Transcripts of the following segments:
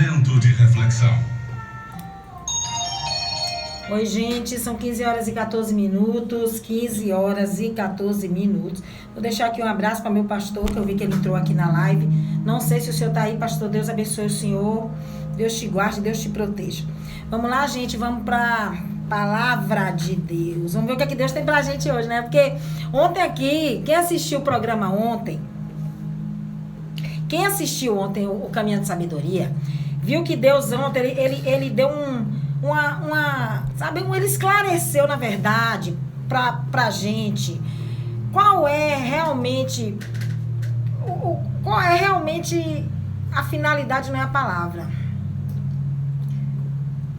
Momento de reflexão. Oi, gente, são 15 horas e 14 minutos. 15 horas e 14 minutos. Vou deixar aqui um abraço para meu pastor, que eu vi que ele entrou aqui na live. Não sei se o senhor está aí, pastor. Deus abençoe o senhor. Deus te guarde, Deus te proteja. Vamos lá, gente, vamos para palavra de Deus. Vamos ver o que é que Deus tem pra gente hoje, né? Porque ontem aqui, quem assistiu o programa ontem, o Caminho de Sabedoria, viu que Deus ontem, ele deu ele esclareceu, na verdade, pra gente qual é realmente a finalidade, não é a palavra.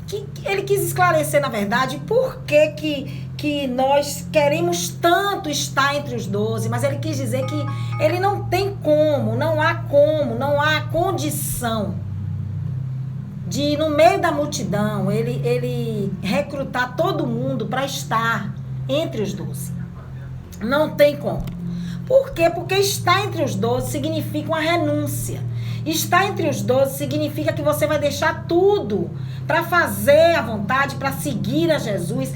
Que ele quis esclarecer, na verdade, por que nós queremos tanto estar entre os 12, mas ele quis dizer que ele não tem não há condição de, no meio da multidão, ele recrutar todo mundo para estar entre os 12. Não tem como. Por quê? Porque estar entre os 12 significa uma renúncia. Estar entre os 12 significa que você vai deixar tudo para fazer a vontade, para seguir a Jesus,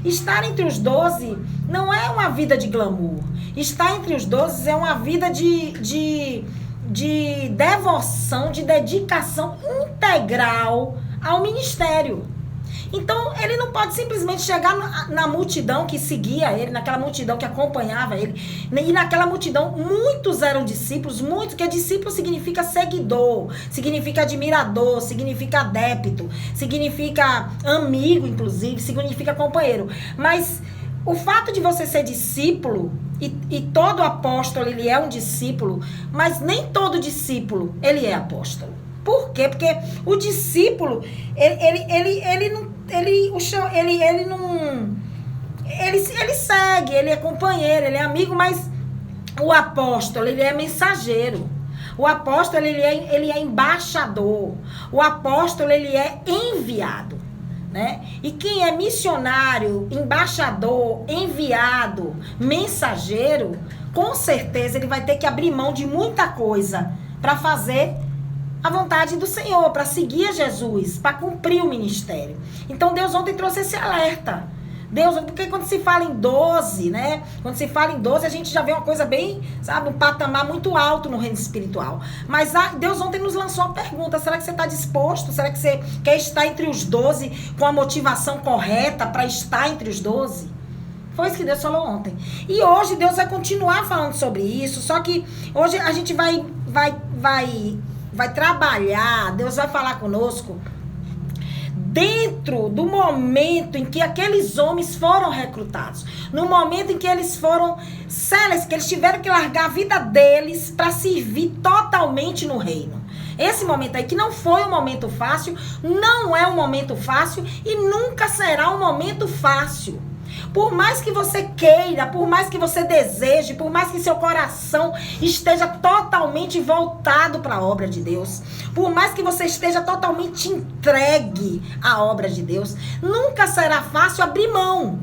estar entre os 12 não é uma vida de glamour. Estar entre os 12 é uma vida de devoção, de dedicação integral ao ministério. Então, ele não pode simplesmente chegar na multidão que seguia ele, naquela multidão que acompanhava ele. E naquela multidão, muitos eram discípulos, que discípulo significa seguidor, significa admirador, significa adepto, significa amigo, inclusive, significa companheiro. Mas o fato de você ser discípulo, e todo apóstolo, ele é um discípulo, mas nem todo discípulo, ele é apóstolo. Por quê? Porque o discípulo, ele segue, ele é companheiro, ele é amigo, mas o apóstolo, ele é mensageiro. O apóstolo, ele é embaixador. O apóstolo, ele é enviado, né? E quem é missionário, embaixador, enviado, mensageiro, com certeza ele vai ter que abrir mão de muita coisa para fazer a vontade do Senhor, para seguir a Jesus, para cumprir o ministério. Então Deus ontem trouxe esse alerta. Porque quando se fala em 12, né? Quando se fala em 12, a gente já vê uma coisa bem, um patamar muito alto no reino espiritual. Mas Deus ontem nos lançou uma pergunta: será que você está disposto? Será que você quer estar entre os 12 com a motivação correta para estar entre os 12? Foi isso que Deus falou ontem. E hoje Deus vai continuar falando sobre isso, só que hoje a gente vai trabalhar, Deus vai falar conosco dentro do momento em que aqueles homens foram recrutados, no momento em que eles foram que eles tiveram que largar a vida deles para servir totalmente no reino. Esse momento aí, que não foi um momento fácil, não é um momento fácil e nunca será um momento fácil. Por mais que você queira, por mais que você deseje, por mais que seu coração esteja totalmente voltado para a obra de Deus, por mais que você esteja totalmente entregue à obra de Deus, nunca será fácil abrir mão,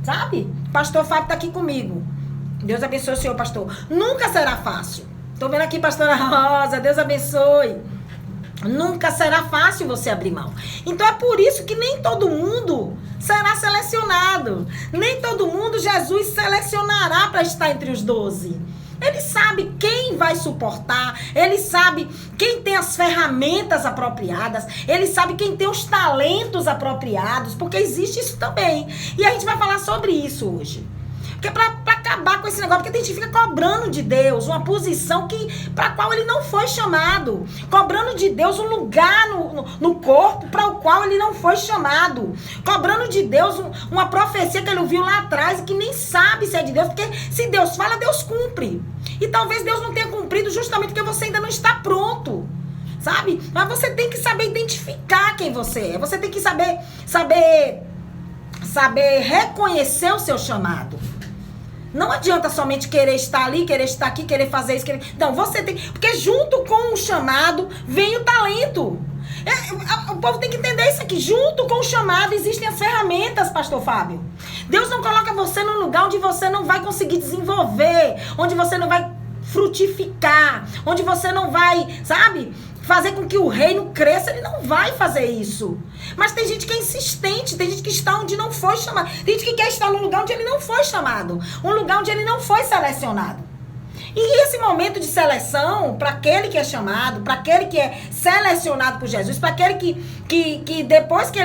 sabe? Pastor Fábio está aqui comigo. Deus abençoe o senhor, pastor. Nunca será fácil. Estou vendo aqui, pastora Rosa, Deus abençoe. Nunca será fácil você abrir mão. Então é por isso que nem todo mundo será selecionado. Nem todo mundo Jesus selecionará para estar entre os 12. Ele sabe quem vai suportar, ele sabe quem tem as ferramentas apropriadas, ele sabe quem tem os talentos apropriados, porque existe isso também. E a gente vai falar sobre isso hoje. Porque para acabar com esse negócio, porque a gente fica cobrando de Deus uma posição para a qual ele não foi chamado. Cobrando de Deus um lugar no corpo para o qual ele não foi chamado. Cobrando de Deus uma profecia que ele ouviu lá atrás e que nem sabe se é de Deus. Porque se Deus fala, Deus cumpre. E talvez Deus não tenha cumprido justamente porque você ainda não está pronto. Sabe? Mas você tem que saber identificar quem você é. Você tem que saber reconhecer o seu chamado. Não adianta somente querer estar ali, querer estar aqui, querer fazer isso. Não, você tem... Porque junto com o chamado vem o talento. O povo tem que entender isso aqui. Junto com o chamado existem as ferramentas, pastor Fábio. Deus não coloca você num lugar onde você não vai conseguir desenvolver, onde você não vai frutificar, onde você não vai, fazer com que o reino cresça, ele não vai fazer isso. Mas tem gente que é insistente, tem gente que está onde não foi chamado, tem gente que quer estar num lugar onde ele não foi chamado, um lugar onde ele não foi selecionado. E esse momento de seleção, para aquele que é chamado, para aquele que é selecionado por Jesus, para aquele que depois que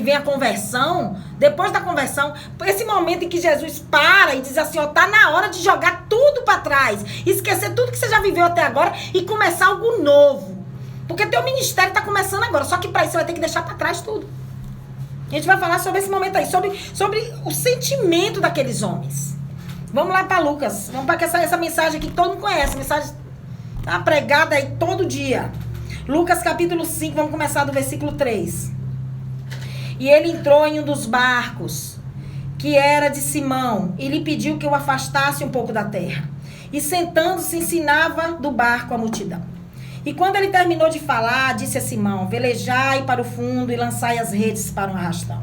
vem a conversão, depois da conversão, esse momento em que Jesus para e diz assim, ó, tá na hora de jogar tudo para trás, esquecer tudo que você já viveu até agora e começar algo novo. Porque teu ministério tá começando agora, só que para isso você vai ter que deixar para trás tudo. A gente vai falar sobre esse momento aí, sobre o sentimento daqueles homens. Vamos lá para Lucas. Vamos para essa mensagem aqui que todo mundo conhece. Mensagem tá pregada aí todo dia. Lucas capítulo 5, vamos começar do versículo 3. E ele entrou em um dos barcos, que era de Simão, e lhe pediu que o afastasse um pouco da terra. E sentando-se, ensinava do barco a multidão. E quando ele terminou de falar, disse a Simão, velejai para o fundo e lançai as redes para um arrastão.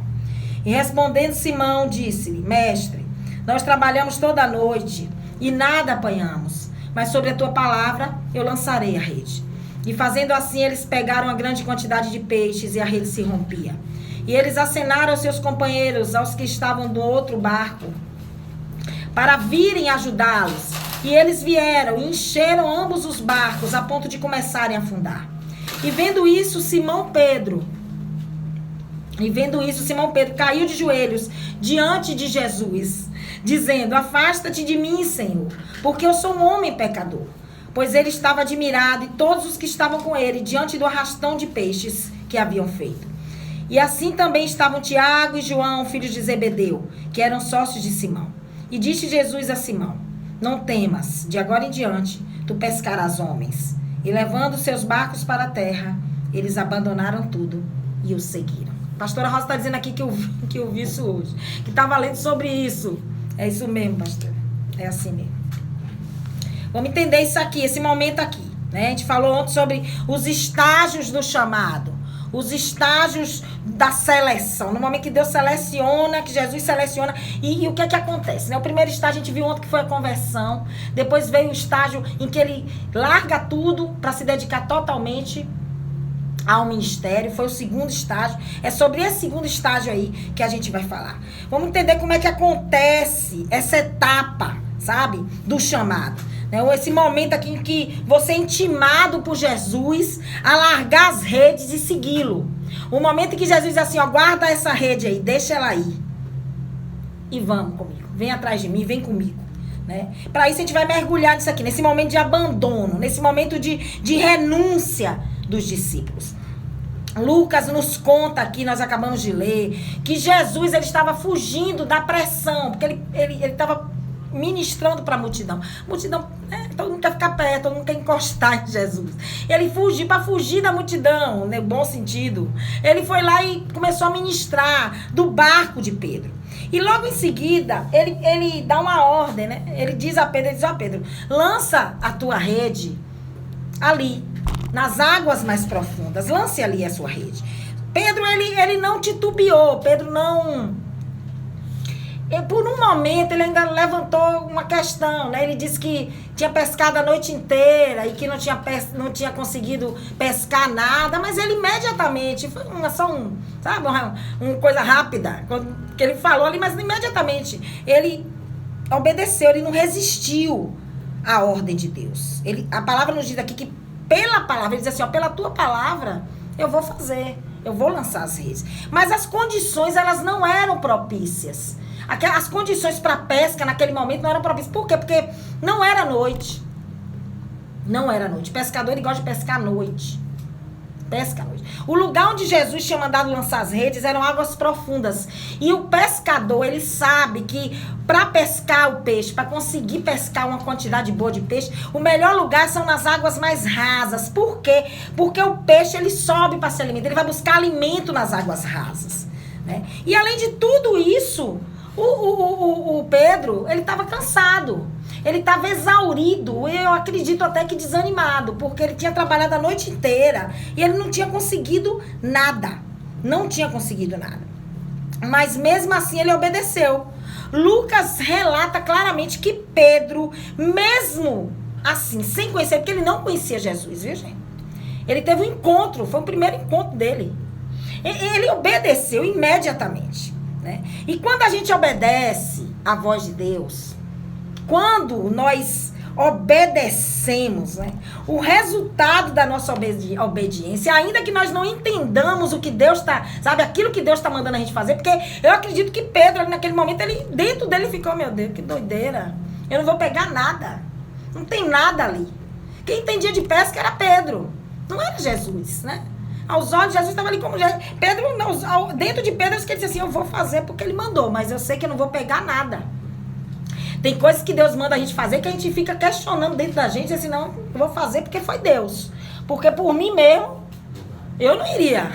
E respondendo Simão, disse-lhe, mestre, nós trabalhamos toda a noite e nada apanhamos, mas sobre a tua palavra eu lançarei a rede. E fazendo assim, eles pegaram uma grande quantidade de peixes e a rede se rompia. E eles acenaram aos seus companheiros, aos que estavam no outro barco, para virem ajudá-los. E eles vieram e encheram ambos os barcos, a ponto de começarem a afundar. E vendo isso, Simão Pedro caiu de joelhos diante de Jesus, dizendo, afasta-te de mim, Senhor, porque eu sou um homem pecador. Pois ele estava admirado e todos os que estavam com ele, diante do arrastão de peixes que haviam feito. E assim também estavam Tiago e João, filhos de Zebedeu, que eram sócios de Simão. E disse Jesus a Simão, não temas, de agora em diante, tu pescarás homens. E levando seus barcos para a terra, eles abandonaram tudo e o seguiram. A pastora Rosa está dizendo aqui que eu vi isso hoje, que estava lendo sobre isso. É isso mesmo, pastor. É assim mesmo. Vamos entender isso aqui, esse momento aqui. Né? A gente falou ontem sobre os estágios do chamado, os estágios da seleção. No momento que Deus seleciona, que Jesus seleciona. E o que é que acontece? Né? O primeiro estágio a gente viu ontem que foi a conversão. Depois veio o estágio em que ele larga tudo para se dedicar totalmente ao ministério. Foi o segundo estágio. É sobre esse segundo estágio aí que a gente vai falar. Vamos entender como é que acontece essa etapa, sabe? Do chamado. Né? Esse momento aqui em que você é intimado por Jesus a largar as redes e segui-lo. O momento em que Jesus diz assim, ó, guarda essa rede aí, deixa ela aí. E vamos comigo. Vem atrás de mim, vem comigo. Né? Para isso a gente vai mergulhar nisso aqui, nesse momento de abandono, nesse momento de renúncia dos discípulos. Lucas nos conta aqui, nós acabamos de ler, que Jesus ele estava fugindo da pressão, porque ele estava ministrando para a multidão. Multidão, todo mundo quer ficar perto, todo mundo quer encostar em Jesus. Ele fugiu para fugir da multidão, no bom sentido. Ele foi lá e começou a ministrar do barco de Pedro. E logo em seguida, ele dá uma ordem, né? Ele diz a Pedro, ó Pedro, lança a tua rede ali, nas águas mais profundas. Lance ali a sua rede. Pedro, ele não titubeou. Pedro não... Por um momento, ele ainda levantou uma questão, né? Ele disse que tinha pescado a noite inteira e que não tinha conseguido pescar nada. Mas ele imediatamente, foi uma coisa rápida, que ele falou ali, mas imediatamente ele obedeceu, ele não resistiu à ordem de Deus. A palavra nos diz aqui que pela palavra, ele diz assim, ó, pela tua palavra eu vou fazer, eu vou lançar as redes. Mas as condições, elas não eram propícias. As condições para pesca naquele momento não eram propícias. Por quê? Porque não era noite. Não era noite. Pescador, ele gosta de pescar à noite. Pesca à noite. O lugar onde Jesus tinha mandado lançar as redes eram águas profundas. E o pescador, ele sabe que para pescar o peixe, para conseguir pescar uma quantidade boa de peixe, o melhor lugar são nas águas mais rasas. Por quê? Porque o peixe, ele sobe para se alimentar. Ele vai buscar alimento nas águas rasas. Né? E além de tudo isso... O Pedro, ele estava cansado, ele estava exaurido, eu acredito até que desanimado, porque ele tinha trabalhado a noite inteira e ele não tinha conseguido nada, mas mesmo assim ele obedeceu. Lucas relata claramente que Pedro, mesmo assim, sem conhecer, porque ele não conhecia Jesus, viu, gente? Ele teve um encontro, foi o primeiro encontro dele. Ele obedeceu imediatamente, né? E quando a gente obedece à voz de Deus, quando nós obedecemos, né, o resultado da nossa obediência, ainda que nós não entendamos o que Deus está, sabe, aquilo que Deus está mandando a gente fazer, porque eu acredito que Pedro, naquele momento, dentro dele ficou, meu Deus, que doideira, eu não vou pegar nada, não tem nada ali. Quem entendia de pesca era Pedro, não era Jesus, né? Aos olhos, Jesus estava ali como Jesus. Pedro, dentro de Pedro, ele disse assim, eu vou fazer porque ele mandou, mas eu sei que eu não vou pegar nada. Tem coisas que Deus manda a gente fazer que a gente fica questionando dentro da gente, assim, não, eu vou fazer porque foi Deus. Porque por mim mesmo, eu não iria.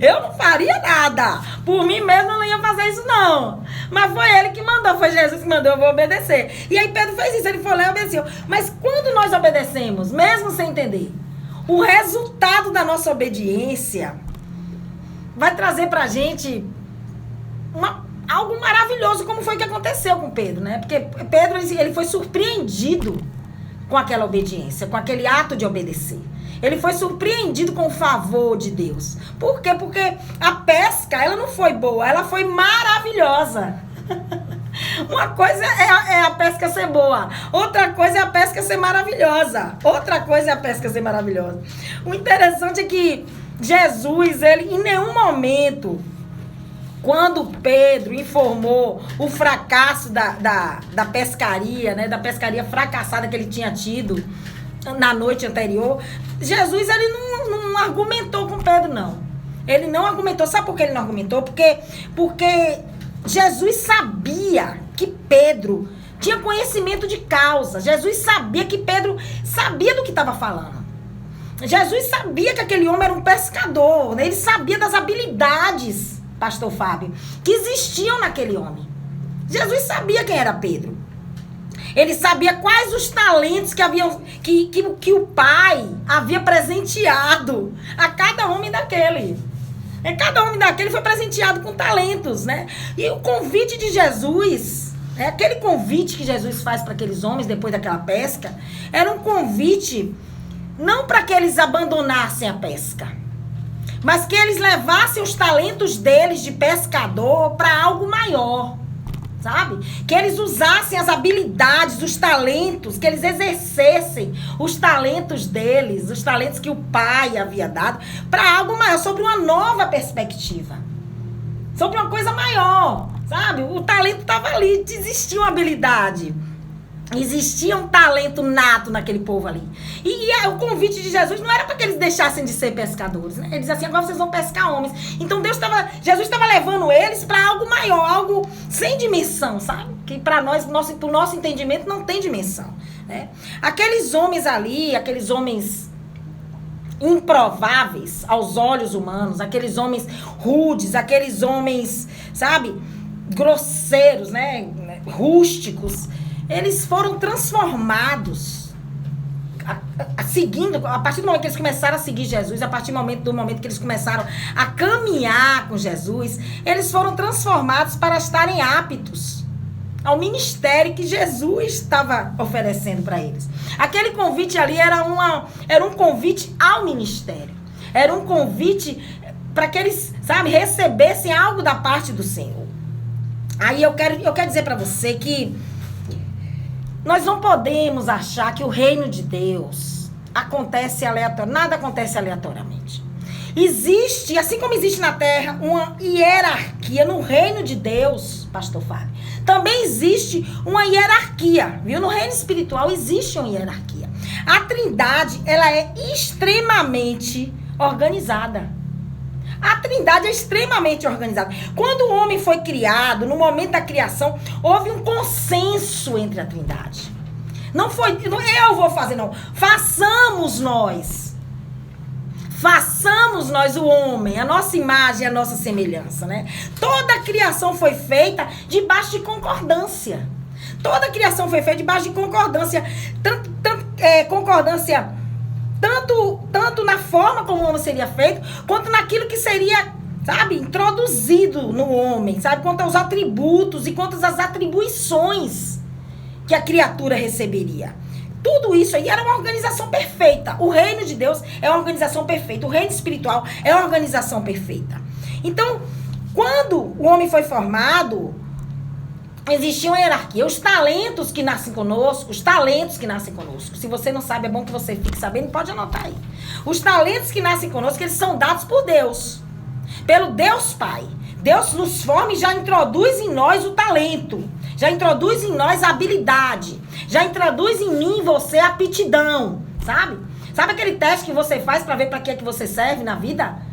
Eu não faria nada. Por mim mesmo, eu não ia fazer isso, não. Mas foi ele que mandou, foi Jesus que mandou, eu vou obedecer. E aí Pedro fez isso, ele foi lá e obedeceu. Mas quando nós obedecemos, mesmo sem entender, o resultado da nossa obediência vai trazer pra gente algo maravilhoso, como foi que aconteceu com Pedro, né? Porque Pedro, ele foi surpreendido com aquela obediência, com aquele ato de obedecer. Ele foi surpreendido com o favor de Deus. Por quê? Porque a pesca, ela não foi boa, ela foi maravilhosa. Uma coisa é a pesca ser boa, outra coisa é a pesca ser maravilhosa. Outra coisa é a pesca ser maravilhosa. O interessante é que Jesus, ele em nenhum momento, quando Pedro informou o fracasso da pescaria, né, da pescaria fracassada que ele tinha tido na noite anterior, Jesus, ele não argumentou com Pedro, não. Ele não argumentou. Sabe por que ele não argumentou? Porque Jesus sabia que Pedro tinha conhecimento de causa. Jesus sabia que Pedro sabia do que estava falando. Jesus sabia que aquele homem era um pescador, né? Ele sabia das habilidades, pastor Fábio, que existiam naquele homem. Jesus sabia quem era Pedro. Ele sabia quais os talentos que o pai havia presenteado a cada homem daquele. Cada homem daquele foi presenteado com talentos, né? E o convite de Jesus, aquele convite que Jesus faz para aqueles homens depois daquela pesca, era um convite não para que eles abandonassem a pesca, mas que eles levassem os talentos deles de pescador para algo maior, sabe? Que eles usassem as habilidades, os talentos, que eles exercessem os talentos deles, os talentos que o pai havia dado, para algo maior, sobre uma nova perspectiva, sobre uma coisa maior, sabe? O talento estava ali, existia uma habilidade, existia um talento nato naquele povo ali. E o convite de Jesus não era para que eles deixassem de ser pescadores, né? Ele dizia assim, agora vocês vão pescar homens. Então Jesus estava levando eles para algo maior, algo sem dimensão, sabe? Que para nós, pro nosso entendimento, não tem dimensão, né? Aqueles homens ali, aqueles homens improváveis aos olhos humanos, aqueles homens rudes, aqueles homens, sabe, grosseiros, né, rústicos, eles foram transformados, a partir do momento que eles começaram a seguir Jesus, a partir do momento que eles começaram a caminhar com Jesus, eles foram transformados para estarem aptos ao ministério que Jesus estava oferecendo para eles. Aquele convite ali era um convite ao ministério, era um convite para que eles, sabe, recebessem algo da parte do Senhor. Aí eu quero dizer para você que nós não podemos achar que o reino de Deus acontece aleatoriamente. Nada acontece aleatoriamente. Existe, assim como existe na terra, uma hierarquia no reino de Deus, pastor Fábio. Também existe uma hierarquia, viu? No reino espiritual existe uma hierarquia. A Trindade, ela é extremamente organizada. A Trindade é extremamente organizada. Quando o homem foi criado, no momento da criação, houve um consenso entre a Trindade. Não foi, eu vou fazer, não. Façamos nós o homem, a nossa imagem, a nossa semelhança, né? Toda a criação foi feita debaixo de concordância. Toda a criação foi feita debaixo de concordância. Concordância tanto na forma como o homem seria feito, quanto naquilo que seria, sabe, introduzido no homem, sabe, quanto aos atributos e quanto às atribuições que a criatura receberia. Tudo isso aí era uma organização perfeita. O reino de Deus é uma organização perfeita. O reino espiritual é uma organização perfeita. Então, quando o homem foi formado, existia uma hierarquia. Os talentos que nascem conosco, se você não sabe, é bom que você fique sabendo, pode anotar aí. Os talentos que nascem conosco, eles são dados por Deus. Pelo Deus Pai. Deus nos forma e já introduz em nós o talento. Já introduz em nós a habilidade. Já introduz em mim e você a aptidão. Sabe? Sabe aquele teste que você faz para ver para que é que você serve na vida?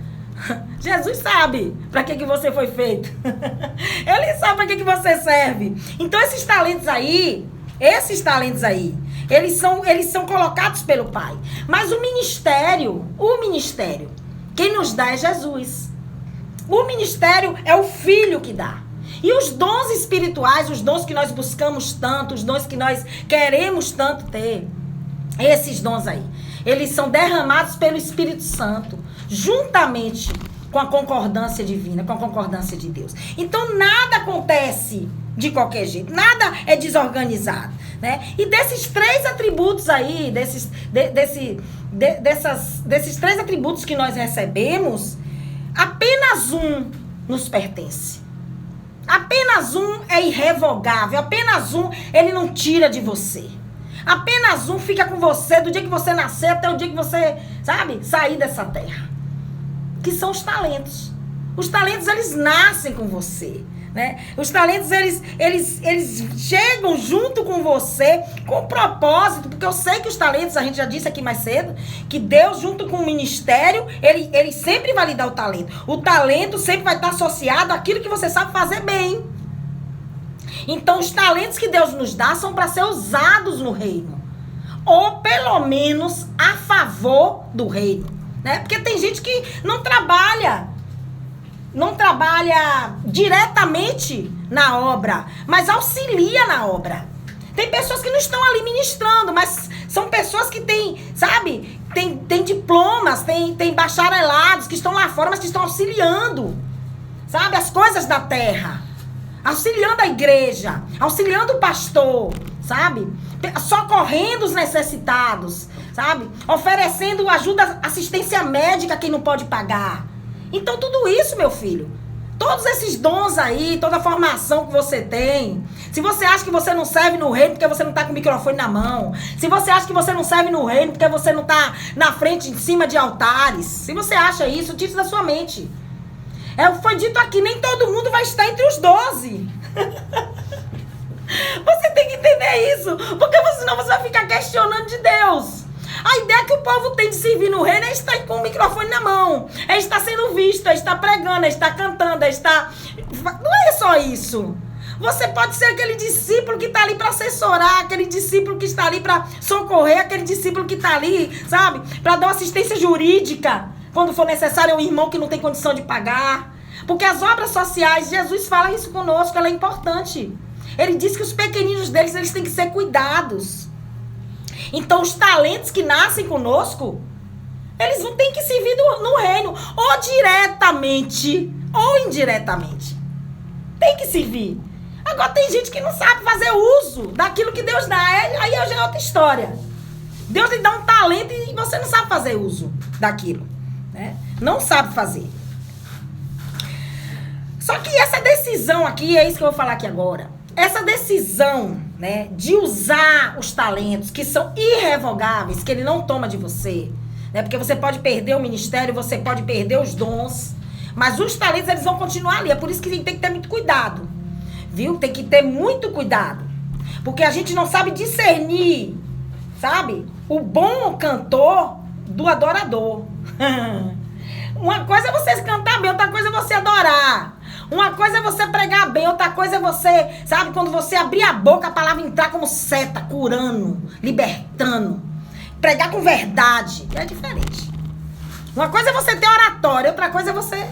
Jesus sabe para que você foi feito. Ele sabe para que você serve. Então esses talentos aí, eles são colocados pelo Pai. Mas o ministério, quem nos dá é Jesus. O ministério é o Filho que dá. E os dons espirituais, os dons que nós buscamos tanto, os dons que nós queremos tanto ter, esses dons aí, eles são derramados pelo Espírito Santo, juntamente com a concordância divina, com a concordância de Deus. Então nada acontece de qualquer jeito, nada é desorganizado, né? E desses três atributos aí, desses três atributos que nós recebemos, apenas um nos pertence. Apenas um é irrevogável. Apenas um ele não tira de você. Apenas um fica com você do dia que você nascer até o dia que você, sair dessa terra. Que são os talentos. Os talentos, eles nascem com você, né? Os talentos, eles chegam junto com você com propósito, porque eu sei que os talentos, a gente já disse aqui mais cedo, que Deus junto com o ministério, ele sempre vai lhe dar o talento. O talento sempre vai estar associado àquilo que você sabe fazer bem. Então, os talentos que Deus nos dá são para ser usados no reino. Ou, pelo menos, a favor do reino, né? Porque tem gente que não trabalha diretamente na obra, mas auxilia na obra. Tem pessoas que não estão ali ministrando, mas são pessoas que têm, tem diplomas, tem bacharelados, que estão lá fora, mas que estão auxiliando, as coisas da terra. Auxiliando a igreja, auxiliando o pastor, socorrendo os necessitados, oferecendo ajuda, assistência médica a quem não pode pagar. Então tudo isso, meu filho, todos esses dons aí, toda a formação que você tem, se você acha que você não serve no reino porque você não está com o microfone na mão, se você acha que você não serve no reino porque você não está na frente, em cima de altares, se você acha isso, tire isso da sua mente. Foi dito aqui, nem todo mundo vai estar entre os 12. Você tem que entender isso, porque senão você vai ficar questionando de Deus. A ideia que o povo tem de servir no reino é estar com o microfone na mão, é estar sendo visto, é estar pregando, é estar cantando, é estar... Não é só isso. Você pode ser aquele discípulo que está ali para assessorar, aquele discípulo que está ali para socorrer, aquele discípulo que está ali, para dar assistência jurídica, quando for necessário, é um irmão que não tem condição de pagar. Porque as obras sociais, Jesus fala isso conosco, ela é importante. Ele diz que os pequeninos deles, eles têm que ser cuidados. Então, os talentos que nascem conosco, eles não têm que servir no reino, ou diretamente, ou indiretamente. Tem que servir. Agora, tem gente que não sabe fazer uso daquilo que Deus dá. Aí já é outra história. Deus lhe dá um talento e você não sabe fazer uso daquilo, né? Não sabe fazer. Só que essa decisão aqui, é isso que eu vou falar aqui agora. Essa decisão, né, de usar os talentos que são irrevogáveis, que ele não toma de você, né? Porque você pode perder o ministério, você pode perder os dons, mas os talentos, eles vão continuar ali. É por isso que tem que ter muito cuidado, viu? Tem que ter muito cuidado, porque a gente não sabe discernir, o bom cantor do adorador. Uma coisa é você cantar bem, outra coisa é você adorar. Uma coisa é você pregar bem, outra coisa é você, quando você abrir a boca, a palavra entrar como seta, curando, libertando. Pregar com verdade. É diferente. Uma coisa é você ter oratória, outra coisa é você...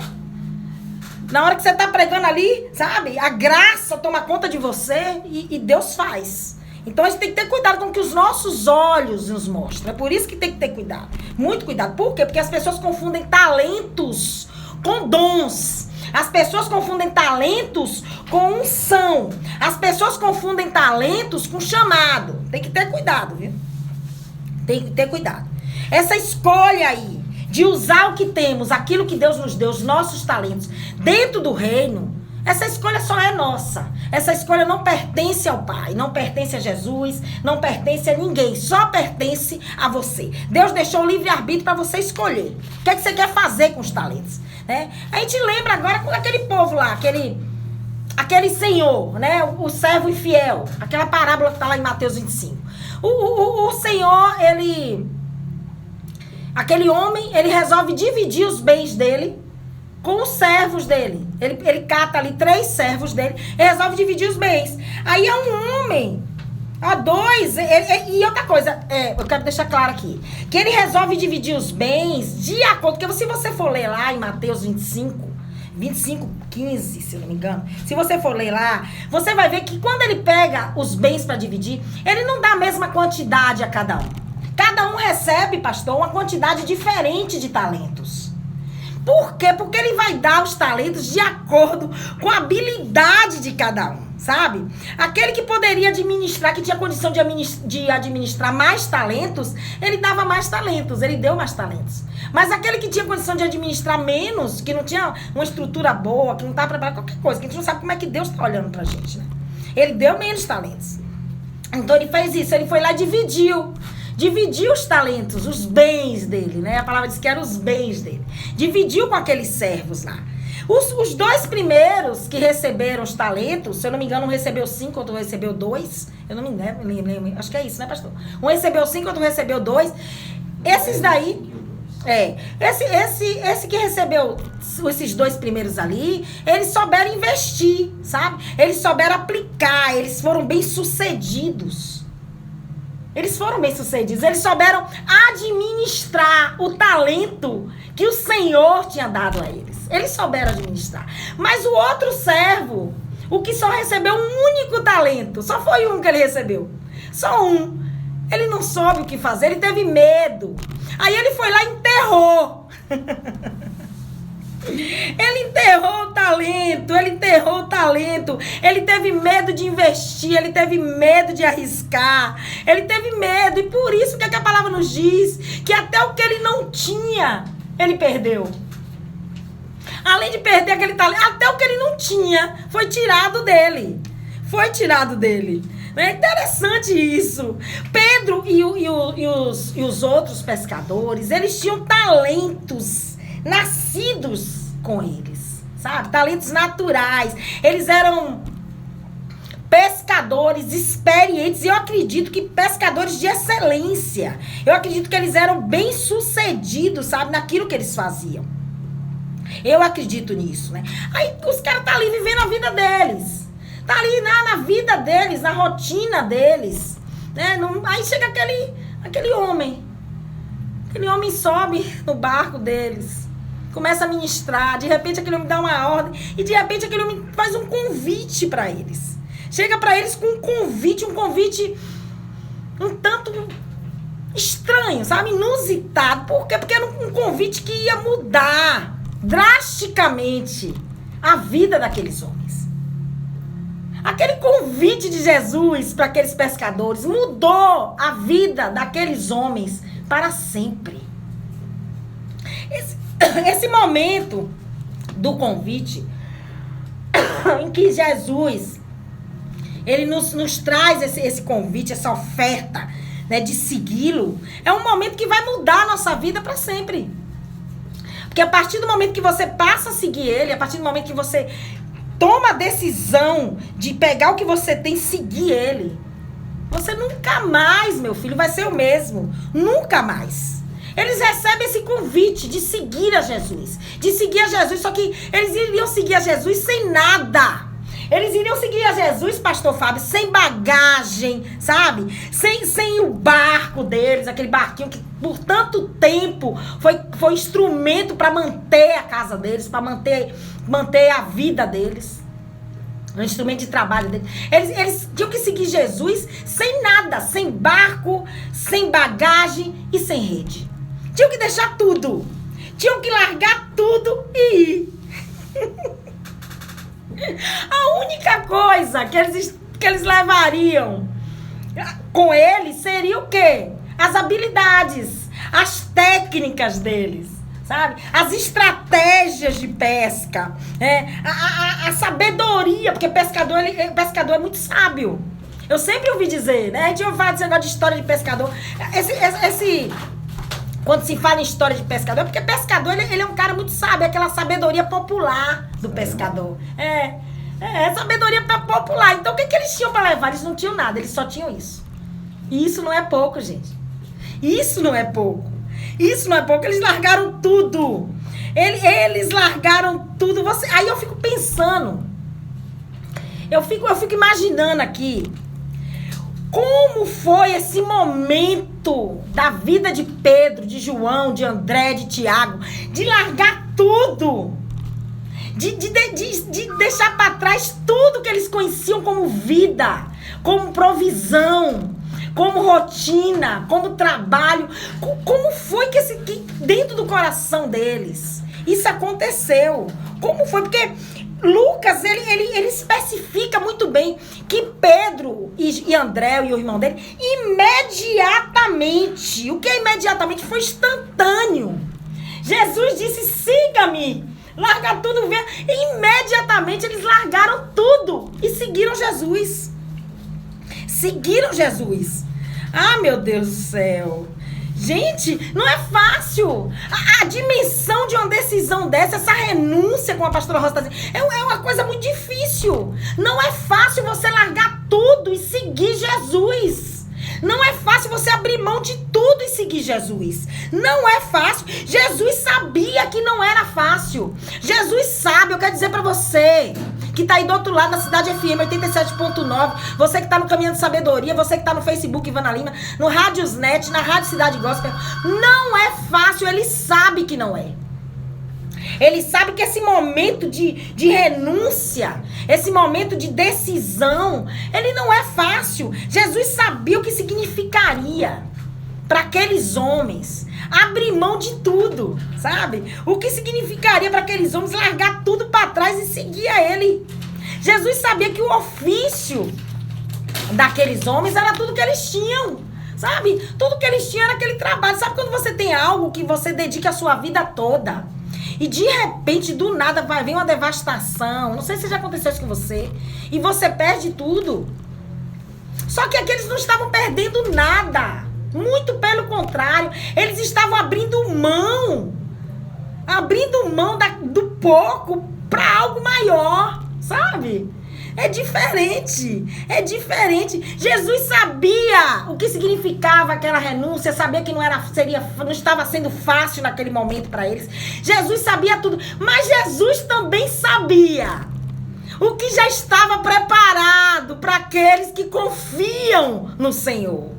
Na hora que você está pregando ali, a graça toma conta de você e Deus faz. Então a gente tem que ter cuidado com o que os nossos olhos nos mostram. É por isso que tem que ter cuidado. Muito cuidado. Por quê? Porque as pessoas confundem talentos com dons. As pessoas confundem talentos com unção. As pessoas confundem talentos com chamado. Tem que ter cuidado, viu? Tem que ter cuidado. Essa escolha aí de usar o que temos, aquilo que Deus nos deu, os nossos talentos, dentro do reino, essa escolha só é nossa. Essa escolha não pertence ao Pai, não pertence a Jesus, não pertence a ninguém, só pertence a você. Deus deixou o livre-arbítrio para você escolher. O que é que você quer fazer com os talentos? Né? A gente lembra agora com aquele povo lá, aquele senhor, né? O servo infiel, aquela parábola que está lá em Mateus 25. O Senhor, aquele homem, ele resolve dividir os bens dele com os servos dele. Ele cata ali 3 servos dele e resolve dividir os bens. Aí é um homem, a 2, e outra coisa, eu quero deixar claro aqui, que ele resolve dividir os bens de acordo, porque se você for ler lá em Mateus 25:15, se eu não me engano, se você for ler lá, você vai ver que quando ele pega os bens para dividir, ele não dá a mesma quantidade a cada um. Cada um recebe, pastor, uma quantidade diferente de talentos. Por quê? Porque ele vai dar os talentos de acordo com a habilidade de cada um, sabe? Aquele que poderia administrar, que tinha condição de administrar mais talentos, ele dava mais talentos, ele deu mais talentos. Mas aquele que tinha condição de administrar menos, que não tinha uma estrutura boa, que não estava preparado qualquer coisa, que a gente não sabe como é que Deus está olhando pra gente, né? Ele deu menos talentos. Então ele fez isso, ele foi lá e dividiu os talentos, os bens dele, né? A palavra diz que eram os bens dele. Dividiu com aqueles servos lá. Os 2 primeiros que receberam os talentos, se eu não me engano, um recebeu 5, outro recebeu 2. Eu não me lembro, acho que é isso, né, pastor? Um recebeu 5, outro recebeu 2. Esses daí, esse que recebeu esses 2 primeiros ali, eles souberam investir, sabe? Eles souberam aplicar, eles foram bem-sucedidos. Eles souberam administrar o talento que o Senhor tinha dado a eles. Eles souberam administrar. Mas o outro servo, o que só recebeu um único talento, só foi um que ele recebeu. Só um. Ele não soube o que fazer, ele teve medo. Aí ele foi lá e enterrou. Ele enterrou o talento, ele teve medo de investir, ele teve medo de arriscar, ele teve medo, e por isso que a palavra nos diz que até o que ele não tinha, ele perdeu. Além de perder aquele talento, até o que ele não tinha foi tirado dele. É interessante isso. Pedro e os outros pescadores, eles tinham talentos nascidos com eles, sabe? Talentos naturais. Eles eram pescadores experientes, e eu acredito que pescadores de excelência. Eu acredito que eles eram bem-sucedidos, sabe? Naquilo que eles faziam. Eu acredito nisso, né? Aí os caras tá ali vivendo a vida deles. Tá ali na vida deles, na rotina deles, né? Aí chega aquele homem. Aquele homem sobe no barco deles, começa a ministrar, de repente aquele homem dá uma ordem, e de repente aquele homem faz um convite para eles. Chega para eles com um convite um tanto estranho, sabe? Inusitado. Por quê? Porque era um convite que ia mudar drasticamente a vida daqueles homens. Aquele convite de Jesus para aqueles pescadores mudou a vida daqueles homens para sempre. Esse momento do convite, em que Jesus, ele nos traz esse convite, essa oferta, né, de segui-lo, é um momento que vai mudar a nossa vida para sempre. Porque a partir do momento que você passa a seguir ele, a partir do momento que você toma a decisão de pegar o que você tem e seguir ele, você nunca mais, meu filho, vai ser o mesmo. Nunca mais. Eles recebem esse convite de seguir a Jesus. Só que eles iriam seguir a Jesus sem nada. Eles iriam seguir a Jesus, pastor Fábio, sem bagagem, sabe? Sem o barco deles, aquele barquinho que por tanto tempo foi instrumento para manter a casa deles, para manter a vida deles. Um instrumento de trabalho deles. Eles tinham que seguir Jesus sem nada, sem barco, sem bagagem e sem rede. Tinham que deixar tudo. Tinham que largar tudo e ir. A única coisa que eles levariam com eles seria o quê? as habilidades, as técnicas deles, sabe? As estratégias de pesca, a sabedoria, porque pescador é muito sábio. Eu sempre ouvi dizer, né? A gente ouve falar desse negócio de história de pescador. Quando se fala em história de pescador, é porque pescador, ele é um cara muito sábio, é aquela sabedoria popular do pescador. Sabedoria popular. Então, o que eles tinham para levar? Eles não tinham nada, eles só tinham isso. E isso não é pouco, gente. Isso não é pouco. Isso não é pouco, eles largaram tudo. Eles largaram tudo. Aí eu fico pensando, eu fico imaginando aqui, como foi esse momento da vida de Pedro, de João, de André, de Tiago, de largar tudo, de deixar para trás tudo que eles conheciam como vida, como provisão, como rotina, como trabalho. Como foi que dentro do coração deles isso aconteceu? Como foi? Porque Lucas, ele especifica muito bem que Pedro e André e o irmão dele, imediatamente, o que é imediatamente? Foi instantâneo. Jesus disse, siga-me, larga tudo, vem. E imediatamente eles largaram tudo e seguiram Jesus. Seguiram Jesus. Ah, meu Deus do céu. Gente, não é fácil. A dimensão de uma decisão dessa, essa renúncia, como a pastora Rosa está dizendo, é uma coisa muito difícil. Não é fácil você largar tudo e seguir Jesus. Não é fácil você abrir mão de tudo e seguir Jesus. Não é fácil. Jesus sabia que não era fácil. Jesus sabe, eu quero dizer para você que tá aí do outro lado da Cidade FM 87.9, você que tá no Caminho de Sabedoria, você que tá no Facebook Ivana Lima, no Rádiosnet, na Rádio Cidade Gospel, não é fácil, ele sabe que não é. Ele sabe que esse momento de renúncia, esse momento de decisão, ele não é fácil. Jesus sabia o que significaria para aqueles homens abrir mão de tudo, sabe? O que significaria para aqueles homens largar tudo para trás e seguir a ele. Jesus sabia que o ofício daqueles homens era tudo que eles tinham, sabe? Tudo que eles tinham era aquele trabalho. Sabe quando você tem algo que você dedica a sua vida toda e de repente, do nada, vai vir uma devastação? Não sei se já aconteceu isso com você. E você perde tudo. Só que aqueles não estavam perdendo nada. Muito pelo contrário, eles estavam abrindo mão do pouco para algo maior, sabe? É diferente. Jesus sabia o que significava aquela renúncia, sabia que não estava sendo fácil naquele momento para eles. Jesus sabia tudo, mas Jesus também sabia o que já estava preparado para aqueles que confiam no Senhor.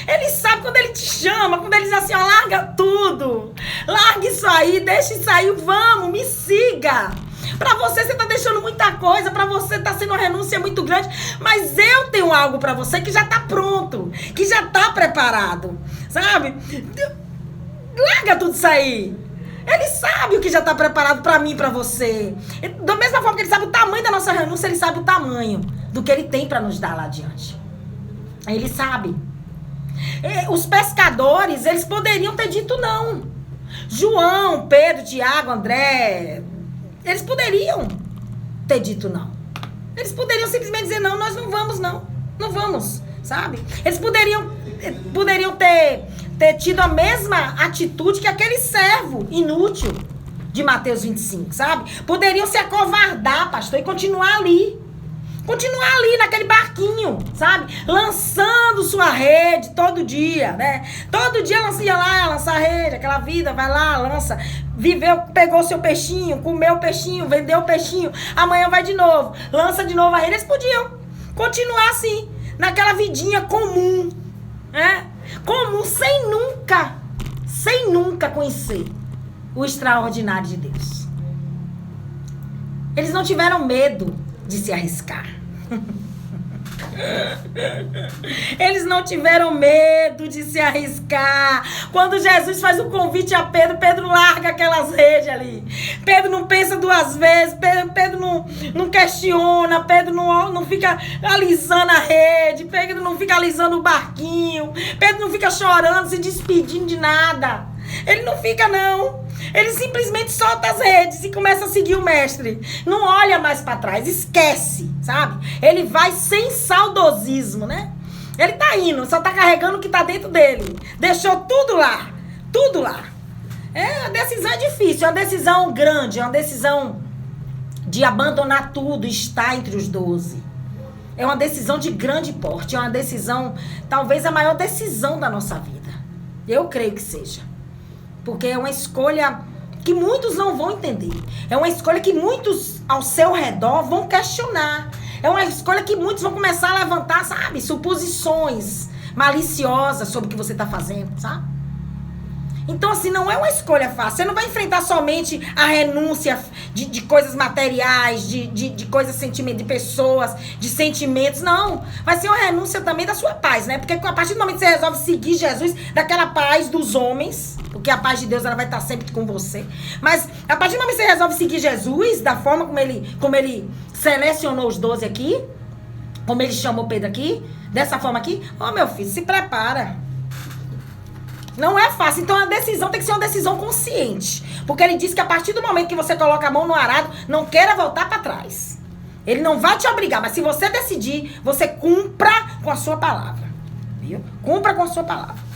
Ele sabe quando ele te chama, quando ele diz assim, ó, larga tudo, larga isso aí, deixa isso aí, vamos, me siga. Para você tá deixando muita coisa, para você tá sendo uma renúncia muito grande, mas eu tenho algo para você que já tá pronto, que já tá preparado, sabe? Larga tudo isso aí. Ele sabe o que já tá preparado para mim e para você. Da mesma forma que ele sabe o tamanho da nossa renúncia, ele sabe o tamanho do que ele tem para nos dar lá adiante. Ele sabe. Os pescadores, eles poderiam ter dito não. João, Pedro, Tiago, André, eles poderiam ter dito não. Eles poderiam simplesmente dizer não, nós não vamos não. Não vamos, sabe? Eles poderiam ter tido a mesma atitude que aquele servo inútil de Mateus 25, sabe? Poderiam se acovardar, pastor, e continuar ali. Continuar ali naquele barquinho, sabe? Lançando sua rede todo dia, né? Todo dia ia lá, lançar a rede, aquela vida, vai lá, lança. Viveu, pegou seu peixinho, comeu o peixinho, vendeu o peixinho. Amanhã vai de novo, lança de novo a rede. Eles podiam continuar assim, naquela vidinha comum, né? Comum, sem nunca conhecer o extraordinário de Deus. Eles não tiveram medo de se arriscar. Eles não tiveram medo de se arriscar. Quando Jesus faz o convite a Pedro, Pedro larga aquelas redes ali. Pedro não pensa duas vezes, Pedro não questiona, Pedro não fica alisando a rede, Pedro não fica alisando o barquinho, Pedro não fica chorando, se despedindo de nada. Ele não fica, não. Ele simplesmente solta as redes e começa a seguir o mestre. Não olha mais para trás, esquece, sabe? Ele vai sem saudosismo, né? Ele tá indo, só tá carregando o que tá dentro dele. Deixou tudo lá, tudo lá. A decisão é difícil, é uma decisão grande, é uma decisão de abandonar tudo, estar entre os 12. É uma decisão de grande porte, é uma decisão, talvez a maior decisão da nossa vida. Eu creio que seja. Porque é uma escolha que muitos não vão entender. É uma escolha que muitos ao seu redor vão questionar. É uma escolha que muitos vão começar a levantar, sabe, suposições maliciosas sobre o que você está fazendo, sabe? Então, assim, não é uma escolha fácil. Você não vai enfrentar somente a renúncia de coisas materiais, de coisas sentimentais, de pessoas, de sentimentos. Não. Vai ser uma renúncia também da sua paz, né? Porque a partir do momento que você resolve seguir Jesus, daquela paz dos homens, porque a paz de Deus ela vai estar sempre com você. Mas a partir do momento que você resolve seguir Jesus, da forma como ele selecionou os 12 aqui, como ele chamou Pedro aqui, dessa forma aqui, meu filho, se prepara. Não é fácil. Então a decisão tem que ser uma decisão consciente. Porque ele diz que a partir do momento que você coloca a mão no arado, não queira voltar para trás. Ele não vai te obrigar, mas se você decidir, você cumpra com a sua palavra. Viu? Cumpra com a sua palavra.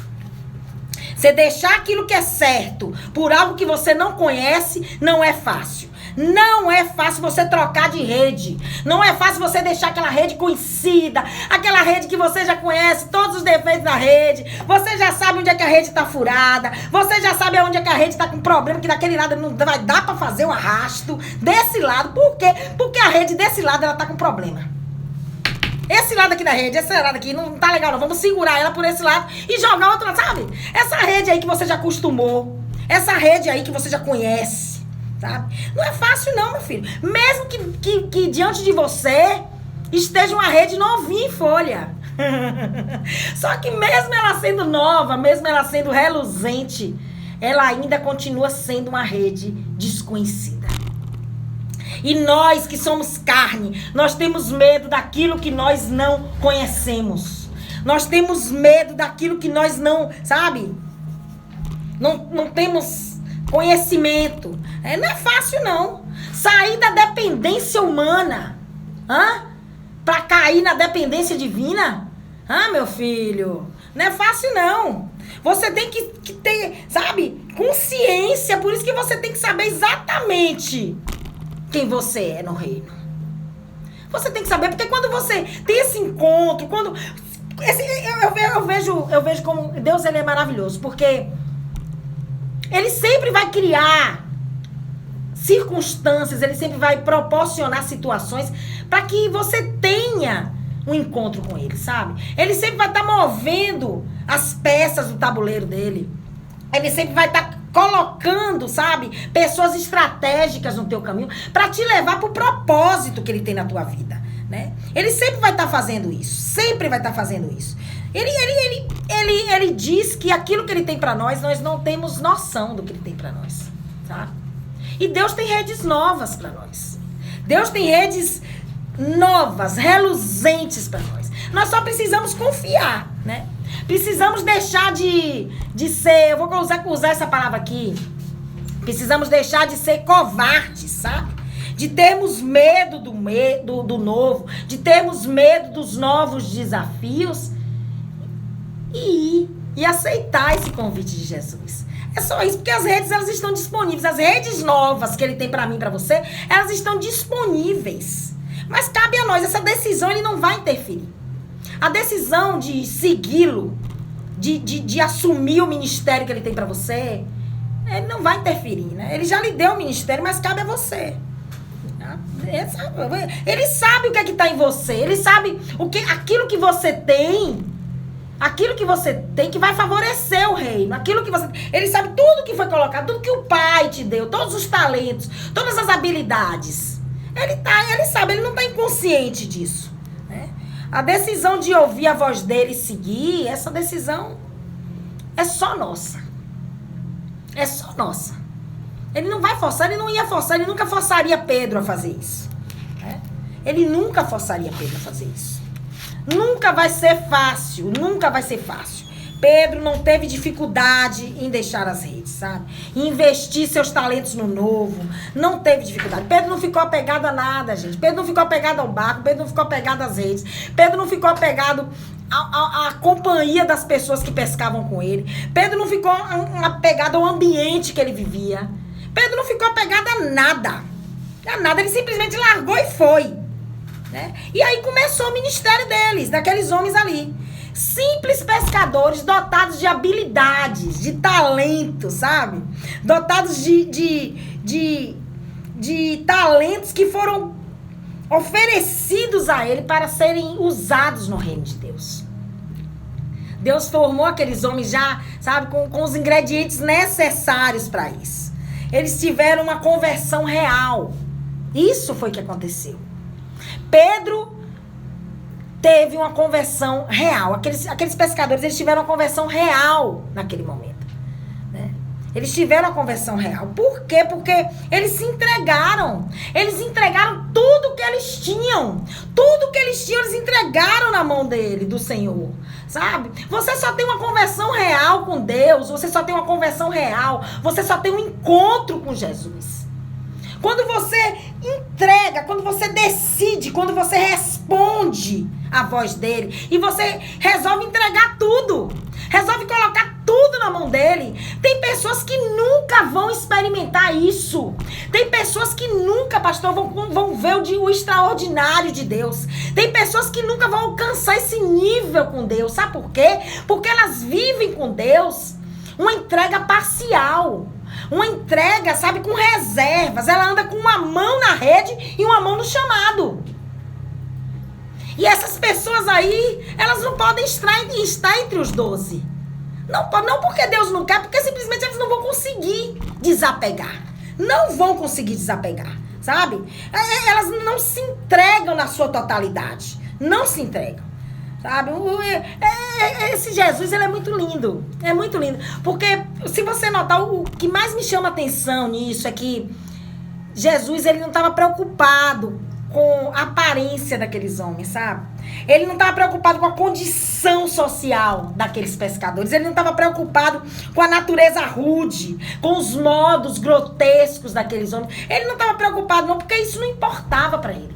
Você deixar aquilo que é certo por algo que você não conhece, não é fácil. Não é fácil você trocar de rede. Não é fácil você deixar aquela rede conhecida. Aquela rede que você já conhece todos os defeitos da rede. Você já sabe onde é que a rede tá furada. Você já sabe onde é que a rede tá com problema, que daquele lado não vai dar pra fazer um arrasto. Desse lado. Por quê? Porque a rede desse lado ela tá com problema. Esse lado aqui da rede, esse lado aqui não tá legal não. Vamos segurar ela por esse lado e jogar o outro lado, sabe? Essa rede aí que você já acostumou. Essa rede aí que você já conhece. Sabe? Não é fácil não, meu filho. Mesmo que diante de você esteja uma rede novinha em folha. Só que mesmo ela sendo nova, mesmo ela sendo reluzente, ela ainda continua sendo uma rede desconhecida. E nós que somos carne, nós temos medo daquilo que nós não conhecemos. Nós temos medo daquilo que nós não, sabe? Não temos conhecimento. Não é fácil, não. Sair da dependência humana, pra cair na dependência divina, meu filho, não é fácil, não. Você tem que ter, sabe, consciência. Por isso que você tem que saber exatamente quem você é no reino. Você tem que saber, porque quando você tem esse encontro, eu vejo como Deus ele é maravilhoso, porque ele sempre vai criar circunstâncias, ele sempre vai proporcionar situações para que você tenha um encontro com ele, sabe? Ele sempre vai estar movendo as peças do tabuleiro dele. Ele sempre vai estar colocando, sabe, pessoas estratégicas no teu caminho para te levar para o propósito que ele tem na tua vida, né? Ele sempre vai estar fazendo isso, sempre vai estar fazendo isso. Ele diz que aquilo que ele tem para nós não temos noção do que ele tem para nós, sabe? E Deus tem redes novas para nós. Deus tem redes novas, reluzentes para nós. Nós só precisamos confiar, né? Precisamos deixar de ser, eu vou usar essa palavra aqui. Precisamos deixar de ser covardes, sabe? De termos medo do novo, de termos medo dos novos desafios e aceitar esse convite de Jesus. É só isso, porque as redes elas estão disponíveis. As redes novas que ele tem para mim, para você, elas estão disponíveis. Mas cabe a nós, essa decisão ele não vai interferir. A decisão de segui-lo, de assumir o ministério que ele tem para você, ele não vai interferir, né? Ele já lhe deu o ministério, mas cabe a você. Ele sabe o que é que está em você. Ele sabe aquilo que você tem. Aquilo que você tem que vai favorecer o reino. Aquilo que você... Ele sabe tudo que foi colocado, tudo que o Pai te deu, todos os talentos, todas as habilidades. Ele sabe, ele não está inconsciente disso, né? A decisão de ouvir a voz dele e seguir, essa decisão é só nossa. É só nossa. Ele não vai forçar, ele não ia forçar, ele nunca forçaria Pedro a fazer isso. Né? Ele nunca forçaria Pedro a fazer isso. Nunca vai ser fácil, nunca vai ser fácil. Pedro não teve dificuldade em deixar as redes, sabe? Em investir seus talentos no novo. Não teve dificuldade. Pedro não ficou apegado a nada, gente. Pedro não ficou apegado ao barco. Pedro não ficou apegado às redes. Pedro não ficou apegado à companhia das pessoas que pescavam com ele. Pedro não ficou apegado ao ambiente que ele vivia. Pedro não ficou apegado a nada. A nada. Ele simplesmente largou e foi. Né? E aí começou o ministério deles, daqueles homens ali. Simples pescadores dotados de habilidades, de talento, sabe? Dotados de talentos que foram oferecidos a ele para serem usados no reino de Deus. Deus formou aqueles homens já, sabe, com os ingredientes necessários para isso. Eles tiveram uma conversão real. Isso foi o que aconteceu. Pedro teve uma conversão real. Aqueles pescadores, eles tiveram uma conversão real naquele momento. Né? Eles tiveram uma conversão real. Por quê? Porque eles se entregaram. Eles entregaram tudo que eles tinham. Tudo que eles tinham, eles entregaram na mão dele, do Senhor. Sabe? Você só tem uma conversão real com Deus. Você só tem uma conversão real. Você só tem um encontro com Jesus. Quando você entrega, quando você decide, quando você responde a voz dele e você resolve entregar tudo, resolve colocar tudo na mão dele. Tem pessoas que nunca vão experimentar isso. Tem pessoas que nunca, pastor, vão ver o extraordinário de Deus. Tem pessoas que nunca vão alcançar esse nível com Deus. Sabe por quê? Porque elas vivem com Deus uma entrega parcial. Uma entrega, sabe, com reservas. Ela anda com uma mão na rede e uma mão no chamado. E essas pessoas aí, elas não podem estar entre os 12. Não porque Deus não quer, porque simplesmente eles não vão conseguir desapegar. Não vão conseguir desapegar, sabe? Elas não se entregam na sua totalidade. Não se entregam. Sabe? Esse Jesus, ele é muito lindo. É muito lindo. Porque, se você notar, o que mais me chama atenção nisso é que Jesus, ele não estava preocupado com a aparência daqueles homens, sabe? Ele não estava preocupado com a condição social daqueles pescadores. Ele não estava preocupado com a natureza rude, com os modos grotescos daqueles homens. Ele não estava preocupado, não, porque isso não importava para ele.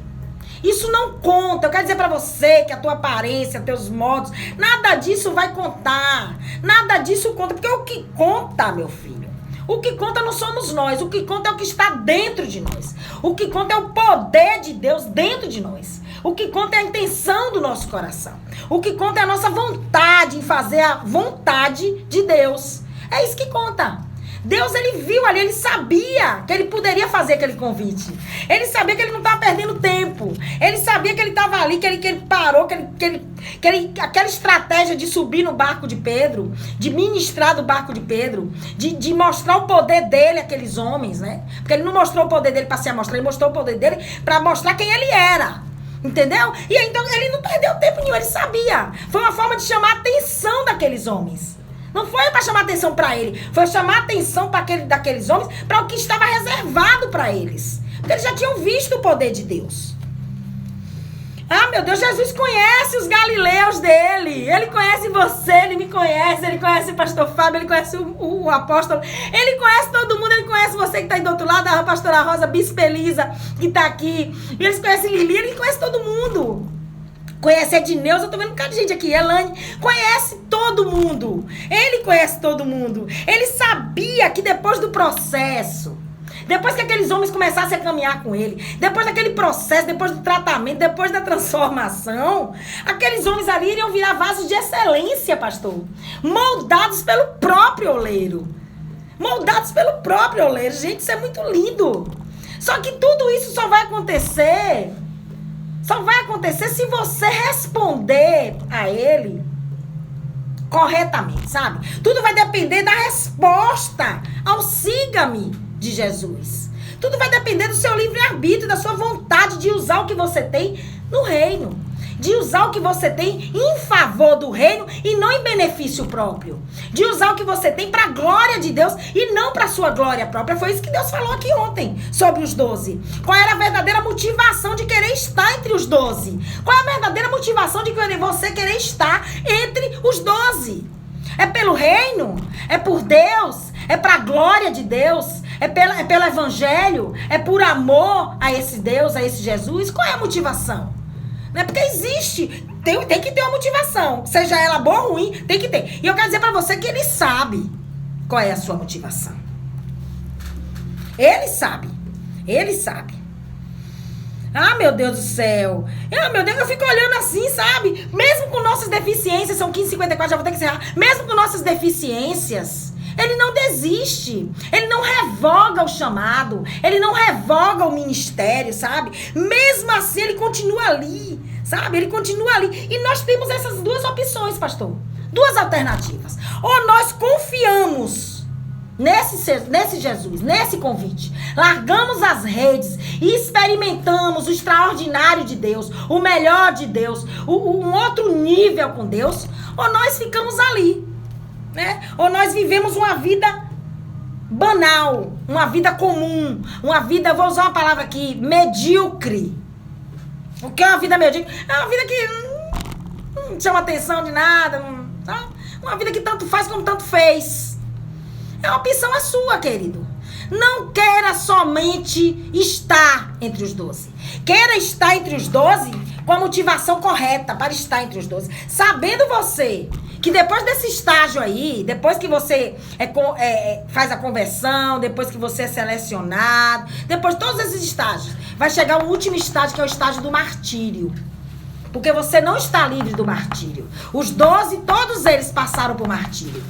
Isso não conta. Eu quero dizer pra você que a tua aparência, teus modos, nada disso vai contar. Nada disso conta. Porque o que conta, meu filho, o que conta não somos nós. O que conta é o que está dentro de nós. O que conta é o poder de Deus dentro de nós. O que conta é a intenção do nosso coração. O que conta é a nossa vontade em fazer a vontade de Deus. É isso que conta. Deus, ele viu ali, ele sabia que ele poderia fazer aquele convite. Ele sabia que ele não estava perdendo tempo. Ele sabia que ele estava ali, que ele parou, aquela estratégia de subir no barco de Pedro, de ministrar do barco de Pedro, de mostrar o poder dele àqueles homens, né? Porque ele não mostrou o poder dele para se amostrar, ele mostrou o poder dele para mostrar quem ele era. Entendeu? E aí, então, ele não perdeu tempo nenhum, ele sabia. Foi uma forma de chamar a atenção daqueles homens. Não foi para chamar atenção para ele, foi chamar atenção daqueles homens para o que estava reservado para eles. Porque eles já tinham visto o poder de Deus. Ah, meu Deus, Jesus conhece os galileus dele. Ele conhece você, ele me conhece, ele conhece o pastor Fábio, ele conhece o apóstolo. Ele conhece todo mundo, ele conhece você que está aí do outro lado, a pastora Rosa Bispo Elisa, que está aqui. E eles conhecem Lili, ele conhece todo mundo. Conhece Edneuza, eu tô vendo um bocado de gente aqui. Elane, conhece todo mundo. Ele conhece todo mundo. Ele sabia que depois do processo, depois que aqueles homens começassem a caminhar com ele, depois daquele processo, depois do tratamento, depois da transformação, aqueles homens ali iriam virar vasos de excelência, pastor. Moldados pelo próprio oleiro. Moldados pelo próprio oleiro. Gente, isso é muito lindo. Só que tudo isso só vai acontecer se você responder a ele corretamente, sabe? Tudo vai depender da resposta ao siga-me de Jesus. Tudo vai depender do seu livre-arbítrio, da sua vontade de usar o que você tem no reino. de usar o que você tem em favor do reino e não em benefício próprio. De usar o que você tem para a glória de Deus e não para a sua glória própria. Foi isso que Deus falou aqui ontem sobre os 12. Qual era a verdadeira motivação de querer estar entre os 12? Qual é a verdadeira motivação de você querer estar entre os 12? É pelo reino? É por Deus? É para a glória de Deus? É pelo evangelho? É por amor a esse Deus, a esse Jesus? Qual é a motivação? Não é porque existe, tem que ter uma motivação. Seja ela boa ou ruim, tem que ter. E eu quero dizer para você que ele sabe qual é a sua motivação. Ele sabe. Ele sabe. Ah, meu Deus do céu. Ah, meu Deus, eu fico olhando assim, sabe? Mesmo com nossas deficiências, são 15h54, já vou ter que encerrar. Mesmo com nossas deficiências, ele não desiste. Ele não revoga o chamado. Ele não revoga o ministério, sabe? Mesmo assim, ele continua ali, sabe? Ele continua ali. E nós temos essas duas opções, pastor. Duas alternativas. Ou nós confiamos nesse Jesus, nesse convite. Largamos as redes e experimentamos o extraordinário de Deus, o melhor de Deus, um outro nível com Deus. Ou nós ficamos ali, né? Ou nós vivemos uma vida banal, uma vida comum, uma vida, vou usar uma palavra aqui, medíocre. O que é uma vida medíocre? É uma vida que não chama atenção de nada, tá? Uma vida que tanto faz como tanto fez. É uma opção a sua, querido. Não queira somente estar entre os 12. Queira estar entre os 12 com a motivação correta para estar entre os 12. Sabendo você que depois desse estágio aí, depois que você faz a conversão, depois que você é selecionado, depois de todos esses estágios, vai chegar o último estágio, que é o estágio do martírio. Porque você não está livre do martírio. Os 12, todos eles passaram por martírio.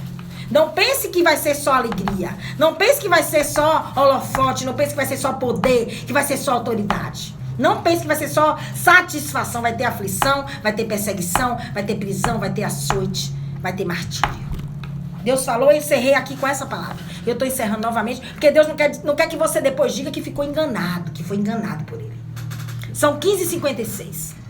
Não pense que vai ser só alegria. Não pense que vai ser só holofote. Não pense que vai ser só poder, que vai ser só autoridade. Não pense que vai ser só satisfação. Vai ter aflição, vai ter perseguição, vai ter prisão, vai ter açoite, vai ter martírio. Deus falou, eu encerrei aqui com essa palavra. Eu estou encerrando novamente, porque Deus não quer que você depois diga que ficou enganado, que foi enganado por ele. São 15h56.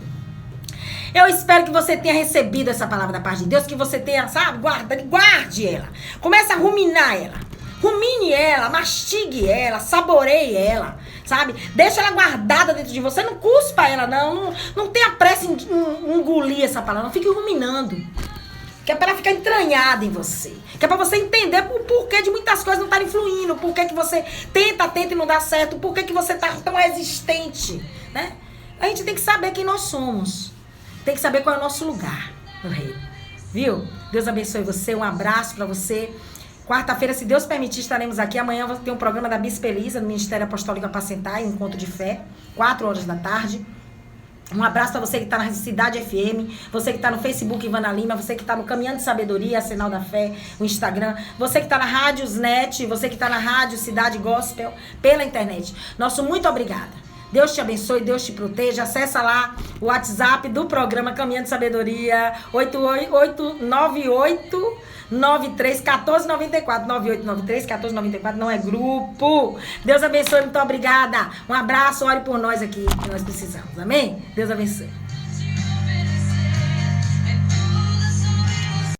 Eu espero que você tenha recebido essa palavra da parte de Deus, que você tenha, sabe, guarde ela. Comece a ruminar ela. Rumine ela, mastigue ela, saboreie ela, sabe? Deixa ela guardada dentro de você, não cuspa ela, não tenha pressa em engolir essa palavra, não fique ruminando. Que é para ela ficar entranhada em você. Que é para você entender o porquê de muitas coisas não estarem fluindo, o porquê que você tenta e não dá certo, o porquê que você está tão resistente, né? A gente tem que saber quem nós somos. Tem que saber qual é o nosso lugar no reino. Viu? Deus abençoe você. Um abraço pra você. Quarta-feira, se Deus permitir, estaremos aqui. Amanhã vai ter um programa da Bispa Elisa, no Ministério Apostólico Apacentar, Encontro de Fé, 4h. Um abraço pra você que tá na Cidade FM, você que tá no Facebook Ivana Lima, você que tá no Caminhando de Sabedoria, Sinal da Fé, o Instagram, você que tá na Rádiosnet, você que tá na Rádio Cidade Gospel, pela internet. Nosso muito obrigada. Deus te abençoe, Deus te proteja. Acessa lá o WhatsApp do programa Caminhando de Sabedoria, 8898931494. 98931494, não é grupo. Deus abençoe, muito obrigada. Um abraço, ore por nós aqui, que nós precisamos. Amém? Deus abençoe.